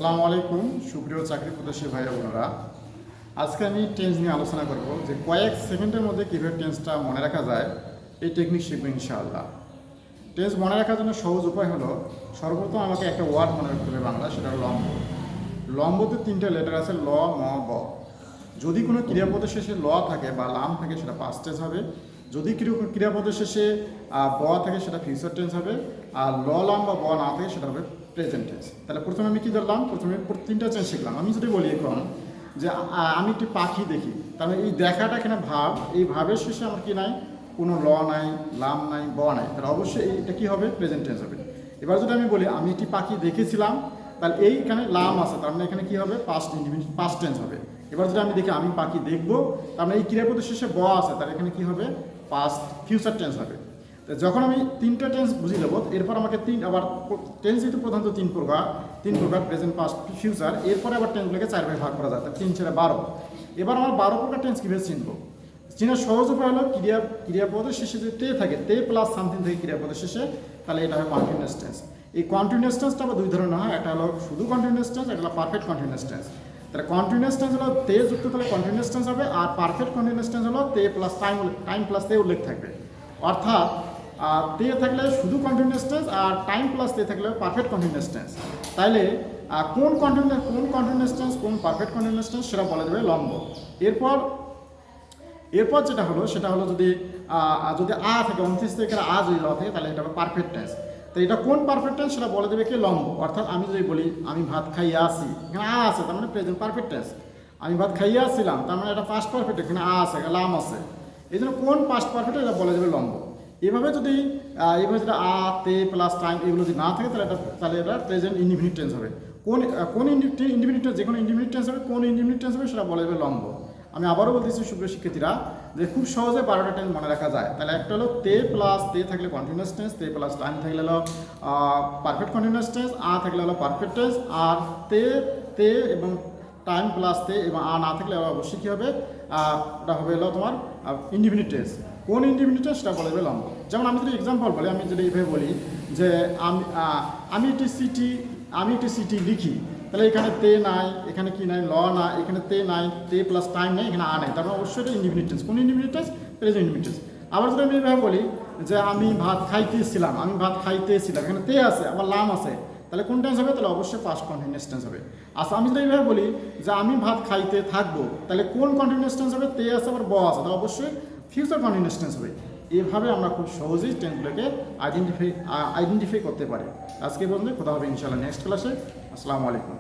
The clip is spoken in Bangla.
আসসালামু আলাইকুম সুপ্রিয় চাকরি প্রত্যাশী ভাই বোনেরা। আজকে আমি টেন্স নিয়ে আলোচনা করব যে কয়েক সেকেন্ডের মধ্যে কীভাবে টেন্সটা মনে রাখা যায়, এই টেকনিক শিখবো ইনশাআল্লাহ। টেন্স মনে রাখার জন্য সহজ উপায় হলো, সর্বপ্রথম আমাকে একটা ওয়ার্ড মনে রাখতে হবে বাংলা, সেটা হলো লম্ব। লম্বতে 3টে লেটার আছে, ল, ম, ব। যদি কোনো ক্রিয়াপদের শেষে ল থাকে বা লাম থাকে সেটা পাস্ট টেন্স হবে। যদি ক্রিয়াপদের শেষে ব থাকে সেটা ফিউচার টেন্স হবে। আর ল, লাম বা ব না থাকে সেটা হবে প্রেজেন্ট টেন্স। তাহলে প্রথমে আমি কী ধরলাম, প্রথমে 3টা চেঞ্জ শিখলাম। আমি যদি বলি এখন যে আমি একটি পাখি দেখি, তাহলে এই দেখাটা এখানে ভাব, এই ভাবের শেষে আমার কি নাই, কোনো ল নাই, লাম নাই, ব নাই, তাহলে অবশ্যই এটা কী হবে, প্রেজেন্ট টেন্স হবে। এবার যদি আমি বলি আমি একটি পাখি দেখেছিলাম, তাহলে এইখানে লাম আছে, তার মানে এখানে কী হবে, পাস্ট টেন্স হবে। এবার যদি আমি দেখি আমি পাখি দেখবো, তার মানে এই ক্রিয়াপদের শেষে ব আছে, তাহলে এখানে কী হবে, ফিউচার টেন্স হবে। তো যখন আমি 3টা টেন্স বুঝে নেবো, এরপর আমাকে আবার টেন্স যেহেতু প্রধানত তিন প্রকার প্রেজেন্ট, পাস্ট, ফিউচার। এরপরে আবার টেন্সগুলোকে 4 ভাগে ভাগ করা যায়, তার 3 × 12। এবার আমার 12 প্রকার টেন্স কীভাবে চিনবো, চিনার সহজ উপায় হলো ক্রিয়াপদের শেষে যদি তে থাকে, তে প্লাস সামথিং থাকে ক্রিয়াপদের শেষে, তাহলে এটা হয় কন্টিনিউয়াস টেন্স। এই কন্টিনিউয়াস টেন্সটা আবার 2 ধরনের হয়, একটা হলো শুধু কন্টিনিউয়াস টেন্স, একটা হলো পারফেক্ট কন্টিনিউয়াস টেন্স। তাহলে কন্টিনিউয়াস টেন্স হলো তে যুক্ত থাকলে কন্টিনিউয়াস টেন্স হবে, আর পারফেক্ট কন্টিনিউয়াস টেন্স হলো তে প্লাস টাইম প্লাস তে উল্লেখ থাকবে। অর্থাৎ তে থাকলে শুধু কন্টিনিউয়াস টেন্স, আর টাইম প্লাস তে থাকলে পারফেক্ট কন্টিনিউয়াস টেন্স। তাইলে কোন কন্টিনিউয়াস টেন্স, কোন পারফেক্ট কন্টিনিউয়াস টেন্স সেটা বলা যাবে লম্ব। এরপর যেটা হলো সেটা হলো যদি আ থাকে 29 থেকে আ যদি ল থাকে, তাহলে এটা হবে পারফেক্ট টেন্স। তো এটা কোন পারফেক্ট টেন্স সেটা বলা যাবে কি লম্ব। অর্থাৎ আমি যদি বলি আমি ভাত খাইয়া আসি, এখানে আ আছে, তার মানে প্রেজেন্ট পারফেক্ট টেন্স। আমি ভাত খাইয়া আসছিলাম, তার মানে এটা পাস্ট পারফেক্ট, এখানে আ আছে, লাম আছে, এই জন্য কোন পাস্ট পারফেক্ট এটা বলা যাবে লম্ব। এভাবে যদি আ, তে প্লাস টাইম এগুলো যদি না থাকে, তাহলে এটা প্রেজেন্ট ইনডিফিনিট টেন্স হবে। কোন ইনডিফিনিট টেন্স, যে কোনো ইনডিফিনিট টেন্স হবে, কোন ইনডিফিনিট টেন্স হবে সেটা বলা যাবে লম্ব। আমি আবারও বলতেছি সুপ্রিয় শিক্ষার্থীরা, যে খুব সহজে 12টা টেন্স মনে রাখা যায়। তাহলে একটা হলো তে প্লাস তে থাকলে কন্টিনিউয়াস টেন্স, তে প্লাস টাইম থাকলে হলো পারফেক্ট কন্টিনিউয়াস টেন্স, আ থাকলে হলো পারফেক্ট টেন্স, আর তে এবং টাইম প্লাস তে এবং আ না থাকলে অবশ্যই কী হবে, ওটা হবে হলো তোমার ইনডিফিনিট টেন্স। কোন ইনডিফিনিট টেন্স সেটা বলা যাবে লম্ব। যেমন আমি যদি এক্সাম্পল বলি, আমি যদি এইভাবে বলি যে আমি একটি সিটি লিখি, তাহলে এখানে তে নাই, এখানে কি নাই, ল না, এখানে তে নাই, তে প্লাস টাইম নাই, এখানে আ নাই, তারপরে অবশ্যই এটা ইনডিফিনিট টেন্স। কোন indefinite tense, present indefinite tense. আবার যদি আমি এইভাবে বলি যে আমি ভাত খাইতেছিলাম, এখানে তে আছে, আবার লাম আছে, তাহলে কোন টেন্স হবে, তাহলে অবশ্যই পাস্ট কন্টিনিউয়াস টেন্স হবে। আচ্ছা, আমি যদি এইভাবে বলি যে আমি ভাত খাইতে থাকবো, তাহলে কোন কন্টিনিউয়াস টেন্স হবে, তে আছে আবার ব আছে, তাহলে অবশ্যই ফিউচার কন্টিনিউয়াস টেন্স হবে। এভাবে আমরা খুব সহজেই টেন্সগুলোকে আইডেন্টিফাই করতে পারি। আজকে পর্যন্ত কথা হবে ইনশাআল্লাহ নেক্সট ক্লাসে। আসসালামু আলাইকুম।